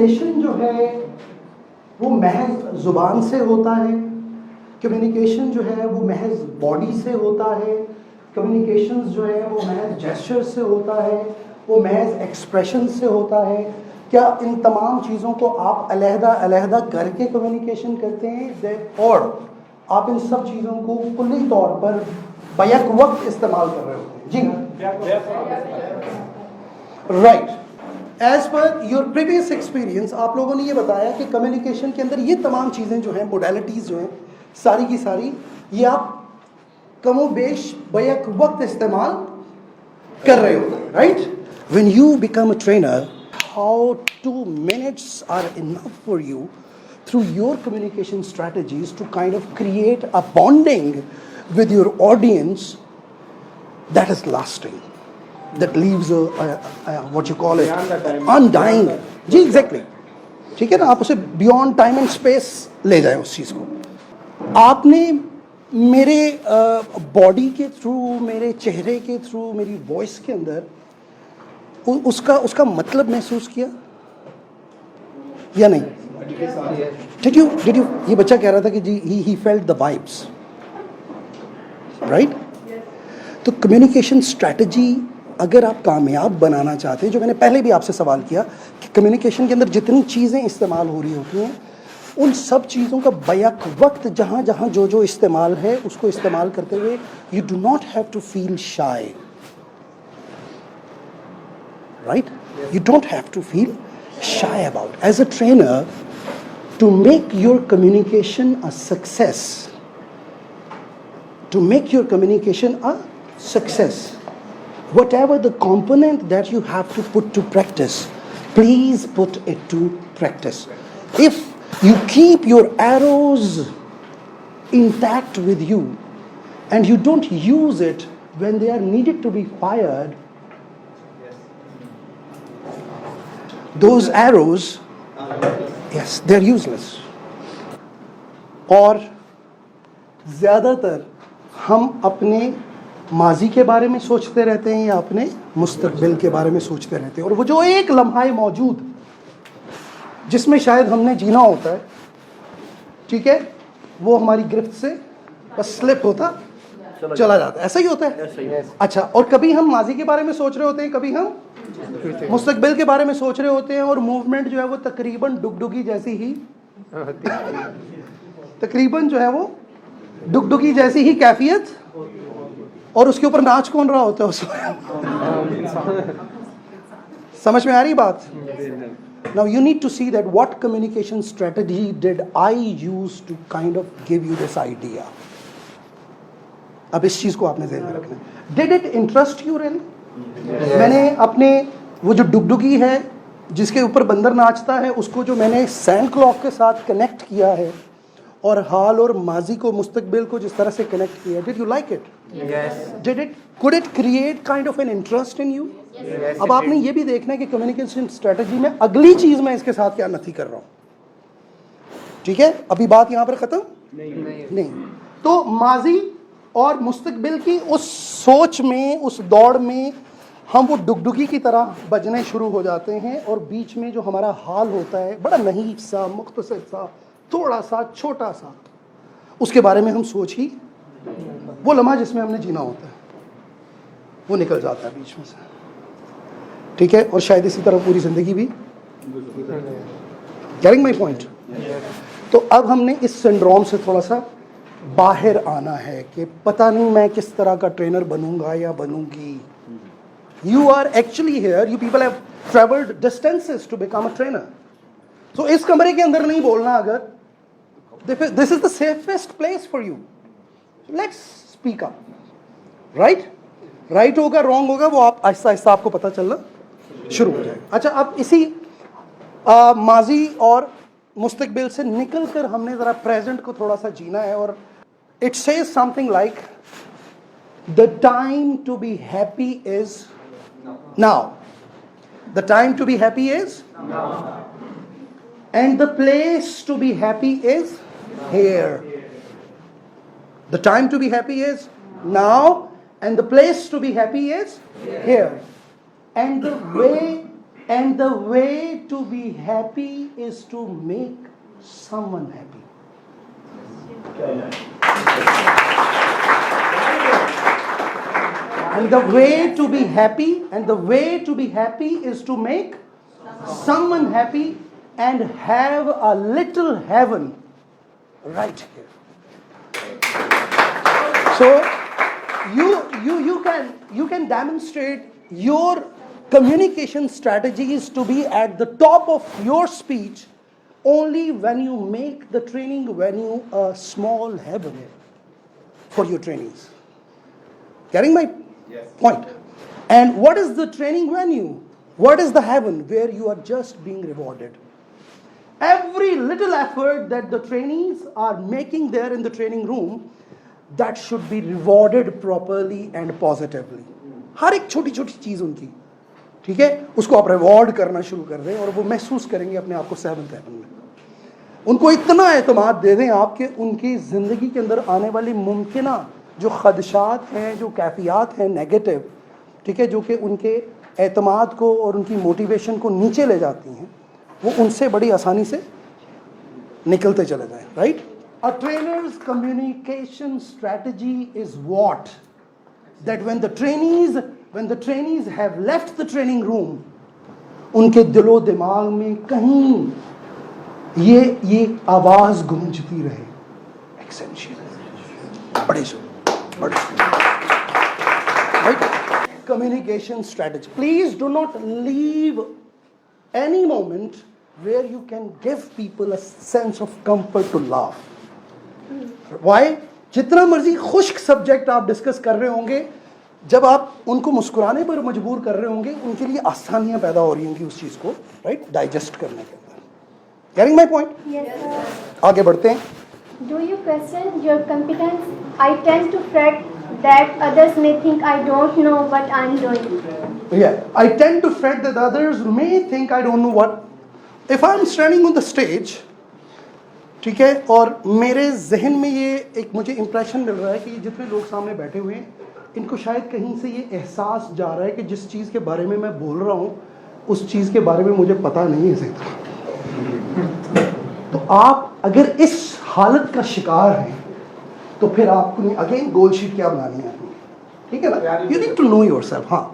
Communication जो है वो महज ज़ुबान से होता है, कम्युनिकेशन जो है वो महज बॉडी से होता है, कम्युनिकेशन जो है वो महज जेस्चर से होता है, वो महज एक्सप्रेशन से होता है। क्या इन तमाम चीज़ों को आप अलहदा करके कम्युनिकेशन करते हैं, और आप इन सब चीज़ों को कुल्ली तौर पर बैक वक्त इस्तेमाल कर रहे होते हैं? जी right. As per your previous experience आप लोगों ने ये बताया कि कम्युनिकेशन के अंदर ये तमाम चीज़ें जो हैं, मोडालिटीज़ जो हैं, सारी की सारी ये आप कमोबेश बैक वक्त इस्तेमाल कर रहे होते हैं, right? When you become a trainer, how 2 minutes are enough for you through your communication strategies to kind of create a bonding with your audience that is lasting, that leaves a what you call it, undying. जी exactly, ठीक है ना? आप उसे beyond time and space ले जाए उस चीज़ को। आपने मेरे बॉडी के थ्रू, मेरे चेहरे के थ्रू, मेरी वॉइस के अंदर उसका मतलब महसूस किया या नहीं? Did you ये बच्चा कह रहा था कि जी he felt the vibes, right? तो कम्युनिकेशन स्ट्रैटेजी अगर आप कामयाब बनाना चाहते हैं, जो मैंने पहले भी आपसे सवाल किया कि कम्युनिकेशन के अंदर जितनी चीज़ें इस्तेमाल हो रही होती हैं, उन सब चीज़ों का बैक वक्त जहाँ जहाँ जो इस्तेमाल है उसको इस्तेमाल करते हुए you do not have to feel shy, right? You don't have to feel shy about. As a trainer, to make your communication a success, whatever the component that you have to put to practice, please put it to practice. If you keep your arrows intact with you and you don't use it when they are needed to be fired, those arrows, yes, they're useless. और ज़्यादातर हम अपने माजी के बारे में सोचते रहते हैं या अपने मुस्तकबिल के बारे में सोचते रहते हैं, और वो जो एक लम्हा मौजूद जिसमें शायद हमने जीना होता है, ठीक है, वो हमारी गिरफ्त से बस स्लिप होता चला जाता है। ऐसा ही होता है। अच्छा, और कभी हम माजी के बारे में सोच रहे होते हैं, कभी हम मुस्तकबिल के बारे में सोच रहे होते हैं, और मूवमेंट जो है वो तकरीबन डुगडुगी जैसी ही तकरीबन जो है वो डुगडुगी जैसी ही कैफियत, और उसके ऊपर नाच कौन रहा होता है उसमें? समझ में आ रही बात? Now you need to see that what communication strategy did I use to kind of give you this idea. अब इस चीज को आपने ज़हन में रखना है। Did it interest you really? मैंने अपने वो जो डुगडुगी है जिसके ऊपर बंदर नाचता है, उसको जो मैंने सैंड क्लॉक के साथ कनेक्ट किया है, और हाल और माजी को, मुस्तकबिल को जिस तरह से कनेक्ट किया, did you like it? Could it create kind of an interest in you? अब आपने ये भी देखना है कि कम्युनिकेशन स्ट्रेटजी में अगली चीज मैं इसके साथ क्या नथी कर रहा हूँ, ठीक है? अभी बात यहाँ पर खत्म नहीं। तो माजी और मुस्तकबिल की उस सोच में, उस दौड़ में हम वो डुगडुगी की तरह बजने शुरू हो जाते हैं, और बीच में जो हमारा हाल होता है, बड़ा नहीफ सा, मुख्तसर सा, थोड़ा सा, छोटा सा, उसके बारे में हम सोच ही, वो लम्हा जिसमें हमने जीना होता है वो निकल जाता है बीच में से, ठीक है? और शायद इसी तरह पूरी ज़िंदगी भी। Getting my point? तो अब हमने इस सिंड्रोम से थोड़ा सा बाहर आना है कि पता नहीं मैं किस तरह का ट्रेनर बनूंगा या बनूंगी। You are actually here, you people have traveled distances to become a trainer. So इस कमरे के अंदर नहीं बोलना, अगर this is the safest place for you. So let's speak up. Right? Right होगा, wrong होगा, वो आप आहिस्ता आहिस्ता आपको पता चलना शुरू हो जाएगा। अच्छा, अब इसी माजी और मुस्तकबिल से निकल कर हमने ज़रा प्रेजेंट को थोड़ा सा जीना है, और it says something like the time to be happy is now. The time to be happy is now. And the place to be happy is here. The time to be happy is now, and the place to be happy is here. And the way And the way to be happy is to make someone happy. And the way to be happy, is to make someone happy and have a little heaven right here. So you can demonstrate your communication strategies to be at the top of your speech only when you make the training venue a small heaven for your trainees. Getting my point? And what is the training venue? What is the heaven where you are just being rewarded? Every little effort that the trainees are making there in the training room, that should be rewarded properly and positively. हर एक छोटी छोटी चीज़ उनकी, ठीक है, उसको आप reward करना शुरू कर दें और वो महसूस करेंगे अपने आप को सेवंथ हेवन में. उनको इतना एतमाद दे दें आप कि उनकी ज़िंदगी के अंदर आने वाली मुमकिना जो खदशात हैं, जो कैफियात हैं नेगेटिव, ठीक है, जो कि उनके एतमाद को और उनकी मोटिवेशन को नीचे ले जाती हैं, वो उनसे बड़ी आसानी से निकलते चले जाएं. Right? A trainer's communication strategy is what? That when the trainees have left the training room, उनके दिलो दिमाग में कहीं ये आवाज गूंजती रहे. Essential. बड़े. Right? Communication strategy. Please do not leave any moment where you can give people a sense of comfort to laugh. Why? जितना मर्जी खुश्क सब्जेक्ट आप डिस्कस कर रहे होंगे, जब आप उनको मुस्कुराने पर मजबूर कर रहे होंगे, उनके लिए आसानियां पैदा हो रही होंगी उस चीज़ को राइट डाइजेस्ट करने के अंदर. Getting my point? Yes, sir. आगे बढ़ते हैं. Do you question your competence? I tend to fret that others may think I don't know what I'm doing. Yeah, I tend to fret that others may think I don't know what. If I'm standing on the stage, ठीक है, और मेरे जहन में ये एक मुझे impression मिल रहा है कि जितने लोग सामने बैठे हुए हैं, इनको शायद कहीं से ये एहसास जा रहा है कि जिस चीज़ के बारे में मैं बोल रहा हूँ उस चीज़ के बारे में मुझे पता नहीं है सही तरह. तो आप अगर इस हालत का शिकार हैं तो फिर आपको अगेन गोल शीट क्या बनानी है, ठीक है ना. You need to know yourself. हाँ,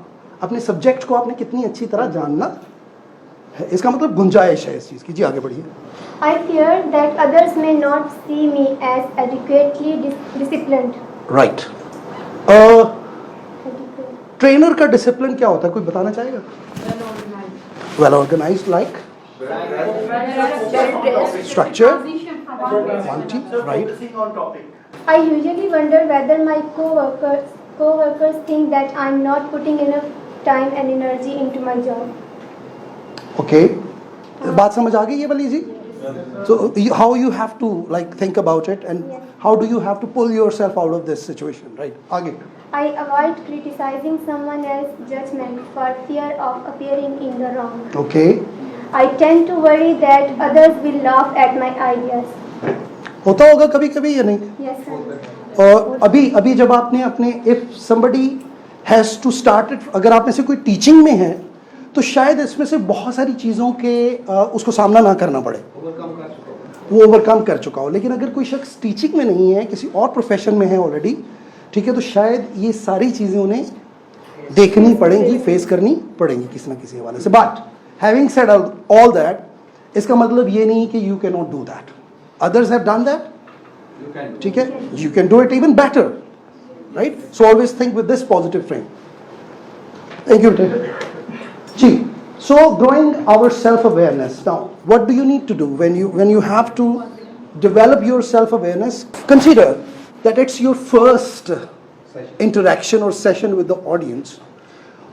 अपने सब्जेक्ट को आपने कितनी अच्छी तरह जानना है, इसका मतलब गुंजाइश है इस चीज़ की. जी आगे बढ़िए. I fear that others may not see me as adequately disciplined. Right. Trainer का डिसिप्लिन क्या होता है, कोई बताना चाहेगा? Well organized, like structure, quantity, right? I usually wonder whether my co-workers think that I'm not putting enough time and energy into my job. Okay. बात समझ आ गई ये वाली जी? So how you have to like think about it and how do you have to pull yourself out of this situation, right? आगे. I avoid criticizing someone else's judgment for fear of appearing in the wrong. Okay. I tend to worry that others will laugh at my ideas. होता होगा कभी कभी या नहीं? Yes, sir. और अभी जब आपने अपने if somebody has to start it, अगर आप में से कोई टीचिंग में है तो शायद इसमें से बहुत सारी चीज़ों के उसको सामना ना करना पड़े, वो ओवरकम कर चुका हो. लेकिन अगर कोई शख्स टीचिंग में नहीं है, किसी और प्रोफेशन में है ऑलरेडी, ठीक है, तो शायद ये सारी चीज़ें उन्हें देखनी पड़ेंगी, फेस करनी पड़ेंगी किसी ना किसी हवाले से. But having said all that, इसका मतलब ये नहीं कि you can not do that. Others have done that, ठीक है, you can do it even better, right? So always think with this positive frame. Thank you. Gee, so growing our self-awareness. Now, what do you need to do when you have to develop your self-awareness? Consider that it's your first interaction or session with the audience.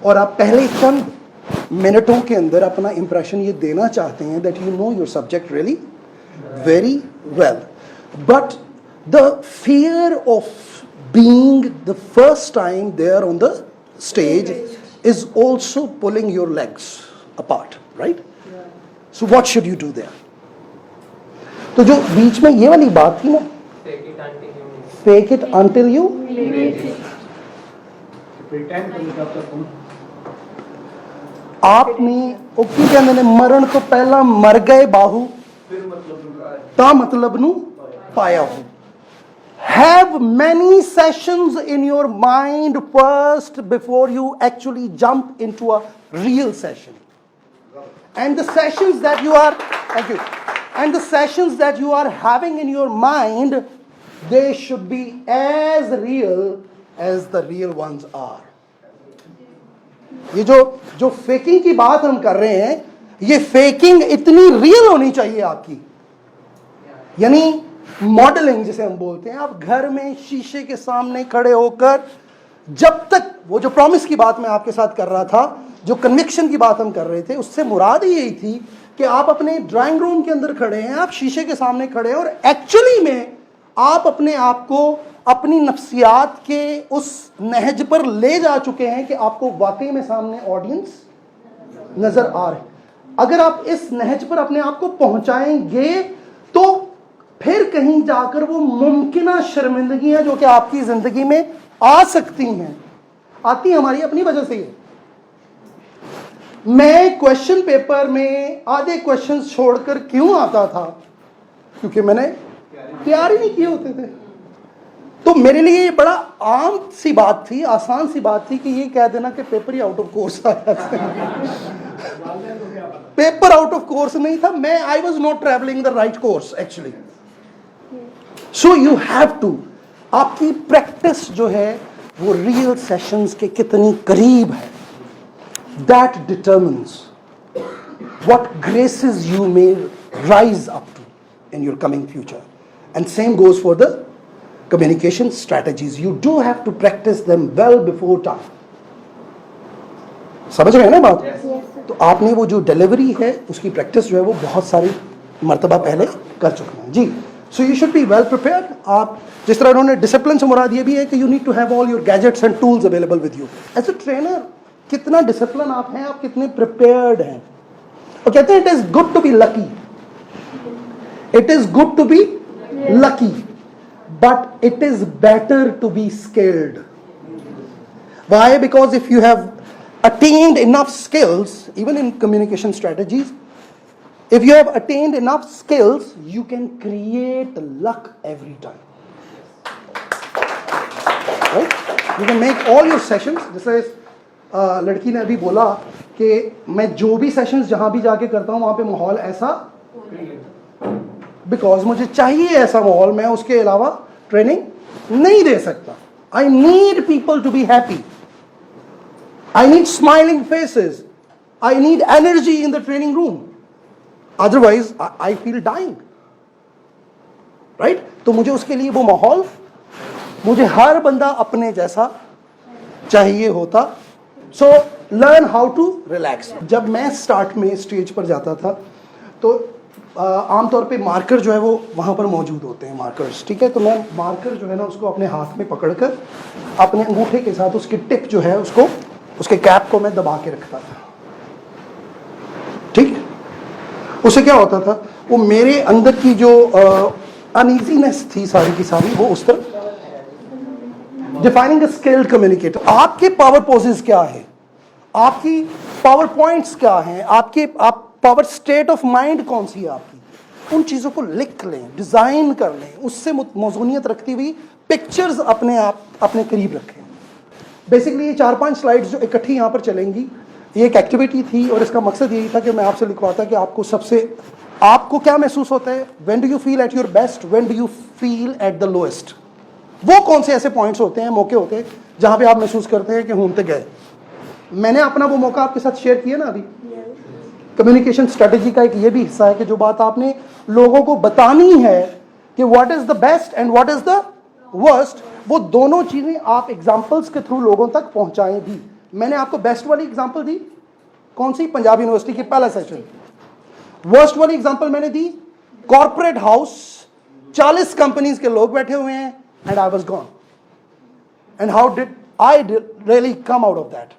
और आप पहले चंद मिनटों के अंदर अपना impression ये देना चाहते हैं that you know your subject really very well. But the fear of being the first time there on the stage is also pulling your legs apart, right? So what should you do there? तो जो बीच में ये वाली बात थी ना, fake it until you आपने ਉਹ ਕੀ ਕਹਿੰਦੇ ਨੇ ਮਰਨ ਤੋਂ ਪਹਿਲਾਂ ਮਰ ਗਏ ਬਾਹੂ ਤਾਂ ਮਤਲਬ ਨੂੰ ਪਾਇਆ ਹੋ have many sessions in your mind first before you actually jump into a real session. And the sessions that you are, thank you, and the sessions that you are having in your mind, they should be as real as the real ones are. ये जो faking की बात हम कर रहे हैं, ये faking इतनी रियल होनी चाहिए आपकी, यानी मॉडलिंग जिसे हम बोलते हैं. आप घर में शीशे के सामने खड़े होकर, जब तक वो जो प्रॉमिस की बात मैं आपके साथ कर रहा था, जो कन्विक्शन की बात हम कर रहे थे, उससे मुराद ही यही थी कि आप अपने ड्राइंग रूम के अंदर खड़े हैं, आप शीशे के सामने खड़े हैं और एक्चुअली में आप अपने आप को अपनी नफ्सियात के उस नहज पर ले जा चुके हैं कि आपको वाकई में सामने ऑडियंस नजर आ रहे. अगर आप इस नहज पर अपने आप को पहुंचाएंगे तो फिर कहीं जाकर वो मुमकिना शर्मिंदगियां जो कि आपकी जिंदगी में आ सकती हैं, आती हमारी अपनी वजह से ही. मैं क्वेश्चन पेपर में आधे क्वेश्चंस छोड़कर क्यों आता था? क्योंकि मैंने तैयार ही नहीं किए होते थे. तो मेरे लिए ये बड़ा आम सी बात थी, आसान सी बात थी कि ये कह देना कि पेपर ही आउट ऑफ कोर्स आया था. पेपर आउट ऑफ कोर्स नहीं था, मैं I was not travelling the right course actually. So you have to, आपकी प्रैक्टिस जो है वो रियल सेशंस के कितनी करीब है, that determines what graces you may rise up to in your coming future. And same goes for the communication strategies. You do have to practice them well before time. समझ रहे हैं ना बात? तो आपने वो जो डिलीवरी है उसकी प्रैक्टिस जो है वो बहुत सारी मर्तबा पहले कर चुके हैं जी. So you should be well prepared. आप जिस तरह उन्होंने डिसिप्लिन से मुराद ये भी है कि you need to have all your gadgets and tools available with you. As a trainer कितना डिसिप्लिन आप हैं, आप कितने प्रिपेयर्ड हैं. और कहते हैं it is good to be lucky, it is good to be lucky, but it is better to be skilled. Why? Because if you have attained enough skills, even in communication strategies, if you have attained enough skills, you can create luck every time. Right? You can make all your sessions. जैसे लड़की ने अभी बोला कि मैं जो भी sessions जहां भी जाके करता हूं वहां पे माहौल ऐसा, बिकॉज मुझे चाहिए ऐसा माहौल, मैं उसके अलावा ट्रेनिंग नहीं दे सकता. I need people to be happy, I need smiling faces, I need energy in the training room, otherwise I feel dying. Right? तो मुझे उसके लिए वो माहौल, मुझे हर बंदा अपने जैसा चाहिए होता. So learn how to relax. जब मैं स्टार्ट में स्टेज पर जाता था तो आमतौर पे मार्कर जो है वो वहाँ पर मौजूद होते हैं, मार्कर्स. ठीक है? तो मैं मार्कर जो है ना उसको अपने हाथ में पकड़कर अपने अंगूठे के साथ उसकी टिप जो है उसको, उसके कैप को मैं दबा के रखता था. ठीक? उससे क्या होता था, वो मेरे अंदर की जो अनईजीनेस थी सारी की सारी वो उस तरह. डिफाइनिंग अ स्किल्ड कम्युनिकेटर. आपके पावर पोजेस क्या है, आपकी पावर पॉइंट्स क्या हैं, आपके आप पावर स्टेट ऑफ माइंड कौन सी है आपकी, उन चीज़ों को लिख लें, डिज़ाइन कर लें, उससे मौजूनियत रखती हुई पिक्चर्स अपने आप अपने करीब रखें. बेसिकली ये 4-5 स्लाइड्स जो इकट्ठी यहाँ पर चलेंगी, ये एक एक्टिविटी थी और इसका मकसद यही था कि मैं आपसे लिखवाता कि आपको सबसे, आपको क्या महसूस होता है, when do you feel at your best, when do you feel at the lowest. वो कौन से ऐसे पॉइंट्स होते हैं, मौके होते हैं जहाँ पे आप महसूस करते हैं कि हूंते गए. मैंने अपना वो मौका आपके साथ शेयर किया ना अभी. कम्युनिकेशन स्ट्रेटजी का एक ये भी हिस्सा है कि जो बात आपने लोगों को बतानी है कि what is the best and what is the worst, वो दोनों चीजें आप एग्जांपल्स के थ्रू लोगों तक पहुंचाएं भी. मैंने आपको बेस्ट वाली एग्जांपल दी, कौन सी? पंजाब यूनिवर्सिटी की पहला सेशन. वर्स्ट वाली एग्जांपल मैंने दी, कॉर्पोरेट हाउस, 40 कंपनीज के लोग बैठे हुए हैं and I was gone. And how did I really come out of that.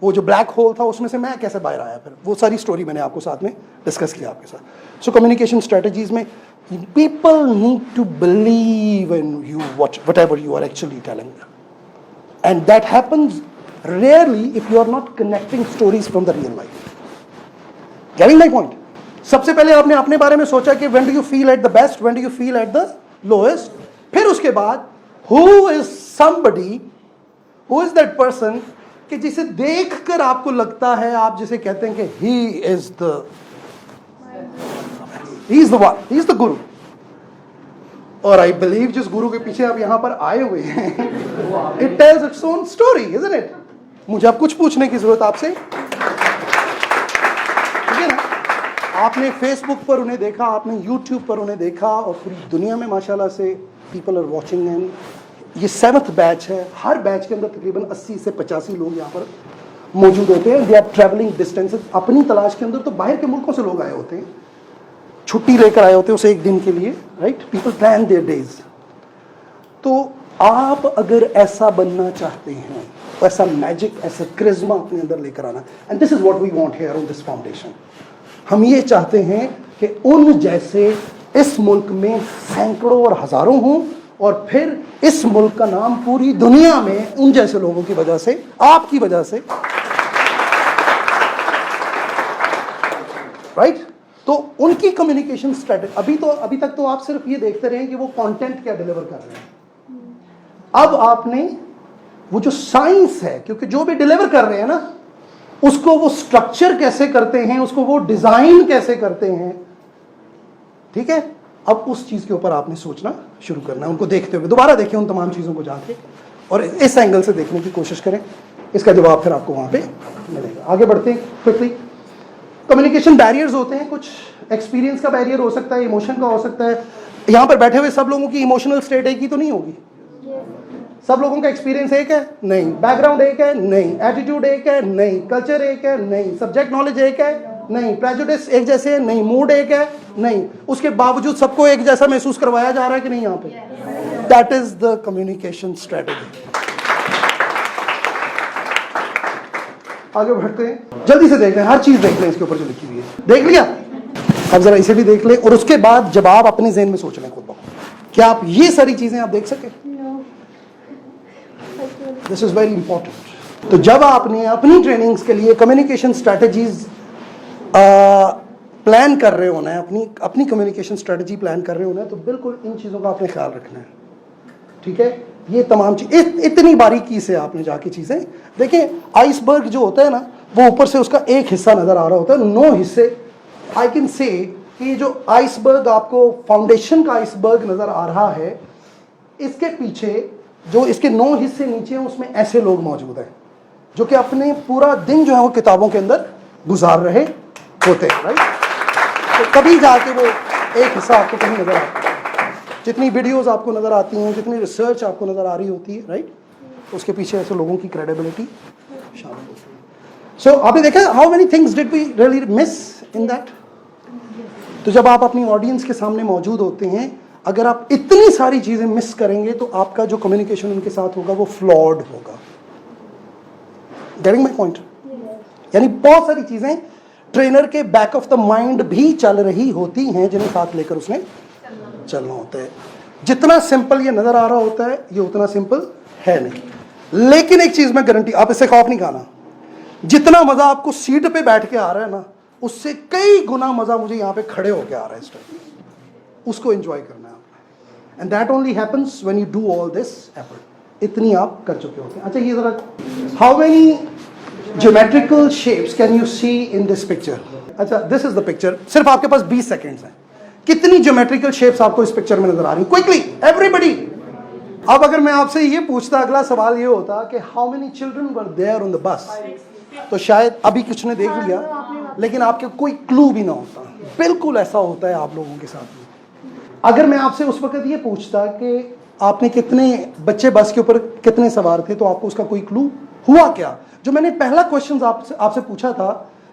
वो जो ब्लैक होल था उसमें से मैं कैसे बाहर आया, फिर वो सारी स्टोरी मैंने आपको साथ में डिस्कस किया आपके साथ. सो कम्युनिकेशन स्ट्रेटजीज में people need to believe in you, whatever you are actually telling them, and that happens Rarely if you are not connecting stories from the real life. Getting my point? सबसे पहले आपने अपने बारे में सोचा कि when do you feel at the best, when do you feel at the lowest. फिर उसके बाद who is somebody, who is that person कि जिसे देखकर आपको लगता है, आप जिसे कहते हैं कि he is the one, he is the guru. और आई बिलीव जिस गुरु के पीछे आप यहां पर आए हुए हैं, it tells its own story, isn't it? मुझे अब कुछ पूछने की जरूरत आपसे, ठीक है ना? आपने फेसबुक पर उन्हें देखा, आपने यूट्यूब पर उन्हें देखा, और पूरी दुनिया में माशाल्लाह से पीपल आर वॉचिंग एंड ये 7th बैच है। हर बैच के अंदर तकरीबन 80 से 85 लोग यहाँ पर मौजूद होते हैं। दे आर ट्रैवलिंग डिस्टेंसेस, अपनी तलाश के अंदर तो बाहर के मुल्कों से लोग आए होते हैं, छुट्टी लेकर आए होते हैं उसे एक दिन के लिए, right? People plan there days. तो आप अगर ऐसा बनना चाहते हैं, ऐसा मैजिक, ऐसा क्रिज्मा अपने अंदर लेकर आना, and this is what we want here on this foundation. हम ये चाहते हैं कि उन जैसे इस मुल्क में सैकड़ों और हजारों हों, और फिर इस मुल्क का नाम पूरी दुनिया में उन जैसे लोगों की वजह से, आपकी वजह से, राइट? तो उनकी कम्युनिकेशन स्ट्रेटजी, अभी तक तो आप सिर्फ ये देखते रहे कि वो कंटेंट क्या डिलीवर कर रहे हैं। अब आपने वो जो साइंस है, क्योंकि जो भी डिलीवर कर रहे हैं ना, उसको वो स्ट्रक्चर कैसे करते हैं, उसको वो डिजाइन कैसे करते हैं, ठीक है? अब उस चीज के ऊपर आपने सोचना शुरू करना है। उनको देखते हुए दोबारा देखें उन तमाम चीजों को जाके, और इस एंगल से देखने की कोशिश करें। इसका जवाब फिर आपको वहां पे मिलेगा। आगे बढ़ते हैं क्विकली। कम्युनिकेशन बैरियर्स होते हैं, कुछ एक्सपीरियंस का बैरियर हो सकता है, इमोशन का हो सकता है। यहाँ पर बैठे हुए सब लोगों की इमोशनल स्टेट एक ही तो नहीं होगी। सब लोगों का एक्सपीरियंस एक है? नहीं। बैकग्राउंड एक है? नहीं। एटीट्यूड एक है? नहीं। कल्चर एक है? नहीं। सब्जेक्ट नॉलेज एक है? नहीं। प्रेजुडिस एक जैसे? नहीं। मूड एक है? नहीं। उसके बावजूद सबको एक जैसा महसूस करवाया जा रहा है कि नहीं यहाँ पे? That is the communication strategy. आगे बढ़ते हैं, जल्दी से देख लें, हर चीज देख लें इसके ऊपर जो लिखी हुई है। देख लिया? अब जरा इसे भी देख लें, और उसके बाद जवाब अपने ज़हन में सोच लें खुद ब खुद। क्या आप ये सारी चीजें आप देख सके? This is very important. तो जब आपने अपनी ट्रेनिंग्स के लिए कम्युनिकेशन स्ट्रेटजीज प्लान कर रहे होना है, अपनी कम्युनिकेशन स्ट्रेटजी प्लान कर रहे होना है, तो बिल्कुल इन चीज़ों का आपने ख्याल रखना है, ठीक है? ये तमाम चीज इतनी बारीकी से आपने जाके चीजें देखें। आइसबर्ग जो होता है ना, वो ऊपर से उसका एक हिस्सा नजर आ रहा होता है, 9 हिस्से। आई कैन से कि जो आइसबर्ग आपको फाउंडेशन का आइसबर्ग नजर आ रहा है, इसके पीछे जो इसके 9 हिस्से नीचे हैं, उसमें ऐसे लोग मौजूद हैं जो कि अपने पूरा दिन जो है वो किताबों के अंदर गुजार रहे होते हैं, राइट? तो कभी जाके वो एक हिस्सा आपको कहीं नजर आता है। जितनी वीडियोस आपको नजर आती हैं, जितनी रिसर्च आपको नजर आ रही होती है, राइट, उसके पीछे ऐसे लोगों की क्रेडिबिलिटी शामिल होती है। सो आपने देखा how many things did we really miss in that. तो जब आप अपनी ऑडियंस के सामने मौजूद होते हैं, अगर आप इतनी सारी चीजें मिस करेंगे तो आपका जो कम्युनिकेशन उनके साथ होगा वो फ्लॉड होगा। Getting my point? यानी बहुत सारी चीजें ट्रेनर के बैक ऑफ द माइंड भी चल रही होती हैं, जिन्हें साथ लेकर उसने चलना होता है। जितना सिंपल ये नजर आ रहा होता है, ये उतना सिंपल है नहीं। लेकिन एक चीज मैं गारंटी, आप इससे खौफ नहीं खाना, जितना मजा आपको सीट पे बैठ के आ रहा है ना, उससे कई गुना मजा मुझे यहाँ पे खड़े होके आ रहा है इस टाइम। उसको एंजॉय करना है आपने, and that only happens when you do all this effort. इतनी आप कर चुके होते हैं। अच्छा, ये जरा, how many geometrical shapes can you see in this picture? अच्छा, दिस इज द पिक्चर। सिर्फ आपके पास 20 सेकेंड्स हैं। कितनी ज्योमेट्रिकल शेप्स आपको इस पिक्चर में नजर आ रही? Quickly everybody. अब अगर मैं आपसे ये पूछता, अगला सवाल ये होता कि how many children were there on the bus, तो शायद अभी कुछ ने देख लिया, लेकिन आपके कोई क्लू भी ना होता। बिल्कुल ऐसा होता है आप लोगों के साथ में। अगर मैं आपसे उस वक्त ये पूछता कि आपने कितने बच्चे बस के ऊपर कितने सवार थे, तो आपको उसका कोई क्लू हुआ क्या? जो मैंने पहला क्वेश्चन आपसे पूछा था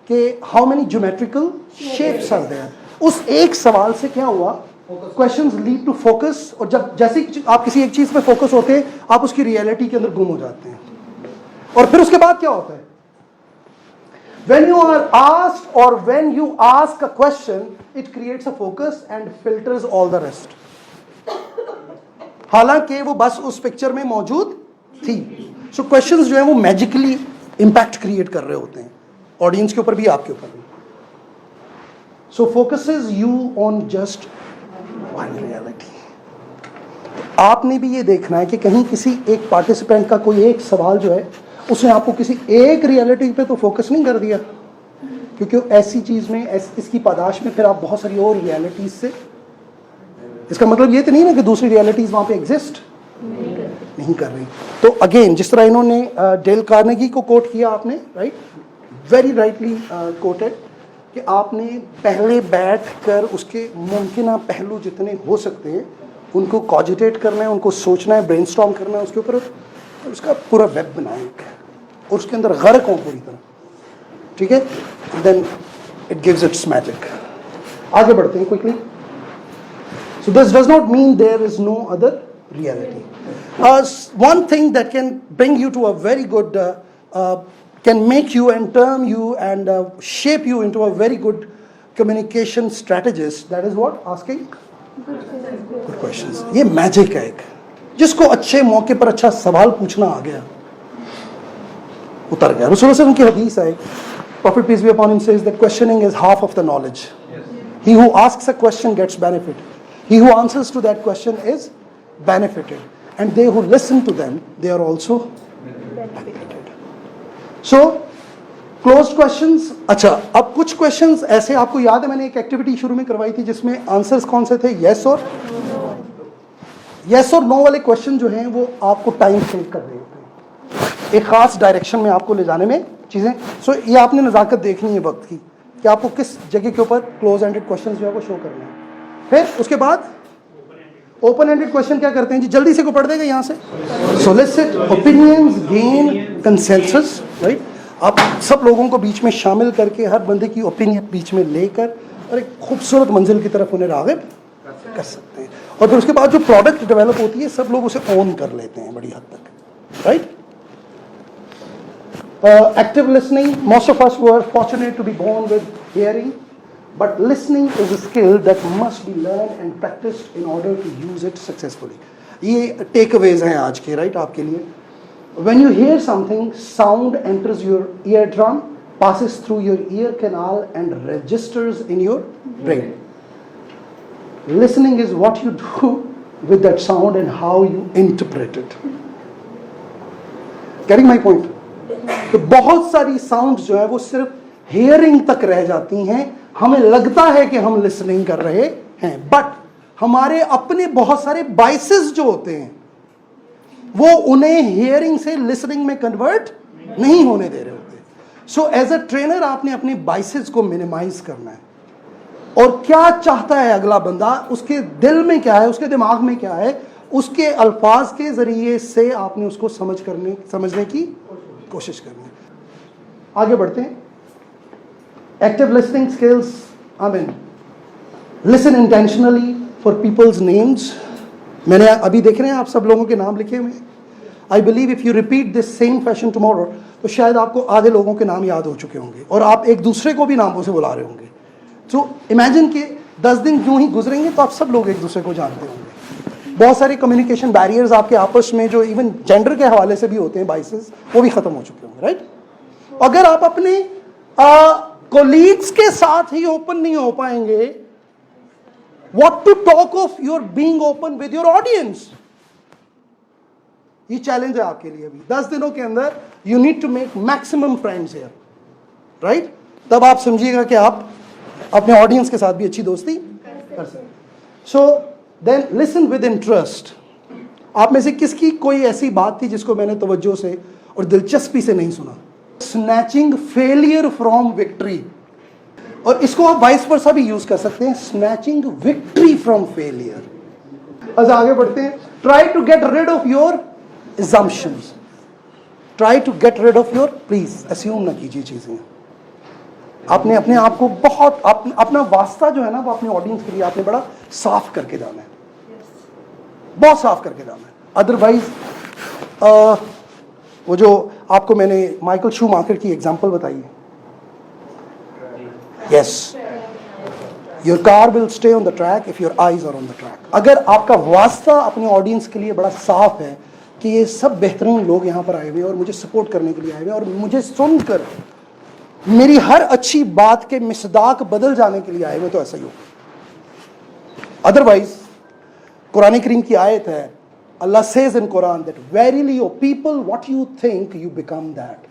कि how many geometrical shapes are there, उस एक सवाल से क्या हुआ? क्वेश्चंस लीड टू फोकस, और जब जैसे आप किसी एक चीज पे फोकस होते हैं, आप उसकी रियलिटी के अंदर गुम हो जाते हैं। और फिर उसके बाद क्या होता है? When you are asked or when you ask a question, it creates a focus and filters all the rest. हालांकि वो बस उस पिक्चर में मौजूद थी, सो क्वेश्चंस जो है वो मैजिकली इम्पैक्ट क्रिएट कर रहे होते हैं ऑडियंस के ऊपर भी, आपके ऊपर भी. So focuses you on just one reality. आपने भी ये देखना है कि कहीं किसी एक पार्टिसिपेंट का कोई एक सवाल जो है उसने आपको किसी एक रियलिटी पे तो फोकस नहीं कर दिया, क्योंकि ऐसी चीज में इसकी पादाश में फिर आप बहुत सारी और रियलिटीज से, इसका मतलब ये तो नहीं ना कि दूसरी रियलिटीज वहां पे एग्जिस्ट नहीं कर रही. तो अगेन जिस तरह इन्होंने डेल कार्नेगी को कोट किया आपने, राइट, वेरी राइटली कोटेड, कि आपने पहले बैठ कर उसके मुमकिन पहलू जितने हो सकते हैं उनको कॉजिटेट करना है, उनको सोचना है, ब्रेनस्टॉर्म करना है उसके ऊपर, उसका पूरा वेब बनाए और उसके अंदर गर्क हो पूरी तरह. ठीक है, then it gives its magic. आगे बढ़ते हैं quickly. So this does not mean there is no other reality. One thing that can bring you to a very good, can make you and turn you and shape you into a very good communication strategist, that is what? Asking good questions. ये magic है एक, जिसको अच्छे मौके पर अच्छा सवाल पूछना आ गया, उतर गया. रसूल से उनकी हदीस है, Prophet peace be upon him says that questioning is half of the knowledge. He who asks a question gets benefit. He who answers to that question is benefited, and they who listen to them, they are also benefited. So closed questions. अच्छा, अब कुछ questions ऐसे आपको याद है मैंने एक activity शुरू में करवाई थी जिसमें आंसर्स कौन से थे? yes और no वाले क्वेश्चन जो हैं वो आपको टाइम सेव कर रहे होते हैं, एक खास डायरेक्शन में आपको ले जाने में चीजें. सो ये आपने नजाकत देखनी है वक्त की कि आपको किस जगह के ऊपर क्लोज एंडेड क्वेश्चन जो है वो शो करना है. फिर उसके बाद ओपन एंडेड क्वेश्चन क्या करते हैं जी, जल्दी से को पढ़ देगा यहाँ से. Solicit opinions, gain consensus, right. आप सब लोगों को बीच में शामिल करके हर बंदे की ओपिनियन बीच में लेकर और एक खूबसूरत मंजिल की तरफ उन्हें राग़िब कर सकते हैं. और फिर उसके बाद जो प्रोडक्ट डेवलप होती है सब लोग उसे ओन कर लेते हैं बड़ी हद तक, right. Active listening. Most of us were fortunate to be born with hearing, but listening is a skill that must be learned and practiced in order to use it successfully. ये takeaways हैं आज के, right, आपके लिए. When you hear something, sound enters your eardrum, passes through your ear canal and registers in your brain. Listening is what you do with that sound and how you interpret it. Getting my point? तो बहुत सारी sounds जो है वो सिर्फ hearing तक रह जाती हैं, हमें लगता है कि हम लिसनिंग कर रहे हैं, बट हमारे अपने बहुत सारे बाइसेस जो होते हैं वो उन्हें हियरिंग से लिसनिंग में कन्वर्ट नहीं होने दे रहे होते. सो एज अ ट्रेनर आपने अपने बाइसेस को मिनिमाइज करना है, और क्या चाहता है अगला बंदा, उसके दिल में क्या है, उसके दिमाग में क्या है, उसके अल्फाज के जरिए से आपने उसको समझने की कोशिश करनी है. आगे बढ़ते हैं. Active listening skills. I mean listen intentionally for people's names. मैंने अभी देख रहे हैं आप सब लोगों के नाम लिखे हुए. I believe if you repeat this same fashion tomorrow तो शायद आपको आधे लोगों के नाम याद हो चुके होंगे और आप एक दूसरे को भी नामों से बुला रहे होंगे. सो इमेजिन कि 10 दिन यूं ही गुजरेंगे तो आप सब लोग एक दूसरे को जानते होंगे. बहुत सारे कम्युनिकेशन बैरियर्स आपके आपस में जो इवन जेंडर के हवाले से भी होते हैं, बाइसेस, वो भी खत्म हो चुके होंगे, राइट. अगर आप अपने कोलीग्स के साथ ही ओपन नहीं हो पाएंगे, what to talk of your being open with your audience. ये चैलेंज है आपके लिए. अभी 10 दिनों के अंदर you need to make maximum friends here, right. तब आप समझिएगा कि आप अपने ऑडियंस के साथ भी अच्छी दोस्ती कर सकते. So then listen with interest. आप में से किसकी कोई ऐसी बात थी जिसको मैंने तवज्जो से और दिलचस्पी से नहीं सुना? स्नैचिंग फेलियर फ्रॉम विक्ट्री, और इसको आप वाइस वर्सा भी यूज कर सकते हैं, स्नैचिंग विक्ट्री फ्रॉम फेलियर. अब आगे बढ़ते हैं. Try to get rid of your assumptions. Try to get rid of your, please assume ना कीजिए चीजें. आपने अपने आप को बहुत अपना वास्ता जो है ना वो अपने ऑडियंस के लिए आपने बड़ा साफ करके जाना है, बहुत साफ करके जाना है. अदरवाइज वो जो आपको मैंने माइकल शूमाकर की एग्जांपल बताई है, yes, your car will stay on the track if your eyes are on the track. अगर आपका वास्ता अपने ऑडियंस के लिए बड़ा साफ है कि ये सब बेहतरीन लोग यहाँ पर आए हुए हैं और मुझे सपोर्ट करने के लिए आए हुए हैं, और मुझे सुनकर मेरी हर अच्छी बात के मिसदाक बदल जाने के लिए आए हुए, तो ऐसा ही हो। अदरवाइज कुरान करीम की आयत है, Allah says in Quran that verily O people what you think you become that.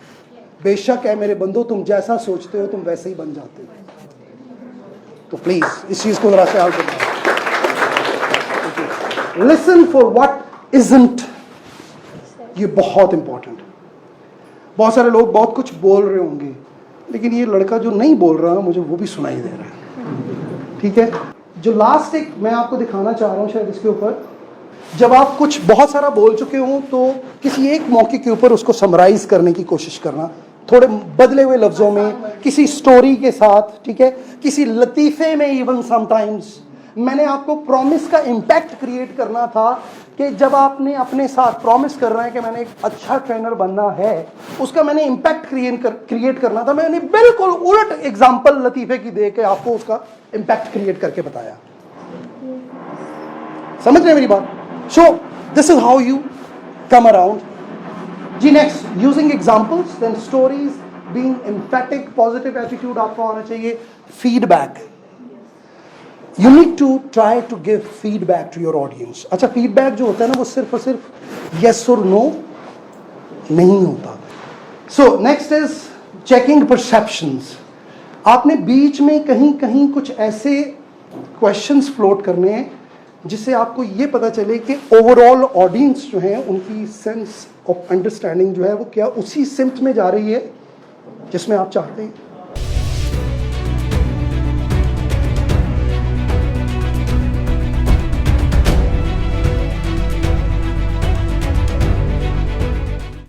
बेशक है मेरे बंदो, तुम जैसा सोचते हो तुम वैसे ही बन जाते हो। तो प्लीज इस चीज को जरा ख्याल करना। लिसन फॉर व्हाट इजंट, ये बहुत इंपॉर्टेंट है। बहुत सारे लोग बहुत कुछ बोल रहे होंगे, लेकिन ये लड़का जो नहीं बोल रहा मुझे वो भी सुनाई दे रहा है। ठीक है, जो लास्ट एक मैं आपको दिखाना चाह रहा हूँ शायद इसके ऊपर, जब आप कुछ बहुत सारा बोल चुके हो तो किसी एक मौके के ऊपर उसको समराइज करने की कोशिश करना, थोड़े बदले हुए लफ्जों में, किसी स्टोरी के साथ, ठीक है, किसी लतीफे में। इवन समटाइम्स मैंने आपको प्रॉमिस का इम्पैक्ट क्रिएट करना था कि जब आपने अपने साथ प्रॉमिस कर रहे हैं कि मैंने एक अच्छा ट्रेनर बनना है, उसका मैंने इम्पैक्ट क्रिएट करना था। मैंने बिल्कुल उलट एग्जाम्पल लतीफे की दे के आपको उसका इम्पैक्ट क्रिएट करके बताया। समझ रहे मेरी बात? So this is how you come around. जी next, using examples then stories, being emphatic, positive attitude आपको आना चाहिए। Feedback, you need to try to give feedback to your audience. अच्छा, फीडबैक जो होता है ना वो सिर्फ और सिर्फ यस और नो नहीं होता। So next is checking perceptions. आपने बीच में कहीं कहीं कुछ ऐसे क्वेश्चंस फ्लोट करने हैं जिससे आपको ये पता चले कि ओवरऑल ऑडियंस जो है उनकी सेंस ऑफ अंडरस्टैंडिंग जो है वो क्या उसी सिम्ट में जा रही है जिसमें आप चाहते हैं।